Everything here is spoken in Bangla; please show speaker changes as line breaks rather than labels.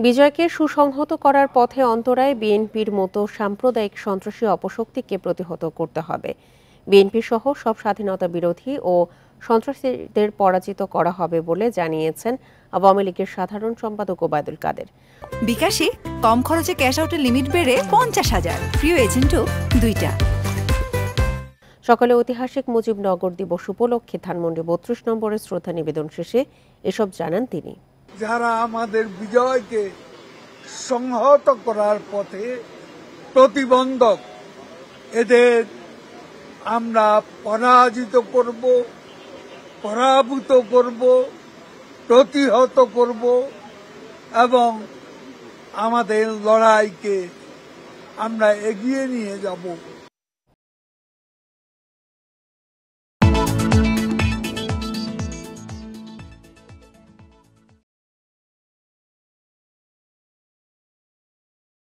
বিজয়কে সুসংহত করার পথে অন্তরায় বিএনপির মতো সাম্প্রদায়িক সন্ত্রাসী অপশক্তিকে প্রতিহত করতে হবে। বিএনপি সহ সব স্বাধীনতা বিরোধী ও সন্ত্রাসীদের পরাজিত করা হবে বলে জানিয়েছেন আওয়ামী লীগের সাধারণ সম্পাদক ওবায়দুল কাদের।
বিকাশে কম খরচে ক্যাশ আউটের লিমিট বেড়ে 50,000, প্রিয় এজেন্টও 2টা।
সকালে ঐতিহাসিক মুজিবনগর দিবস উপলক্ষে ধানমন্ডি 32 নম্বরে শ্রদ্ধা নিবেদন শেষে এসব জানান তিনি।
যারা আমাদের বিজয়কে সংহত করার পথে প্রতিবন্ধক, এদের আমরা পরাজিত করব, পরাভূত করব, প্রতিহত করব এবং আমাদের লড়াইকে আমরা এগিয়ে নিয়ে যাব।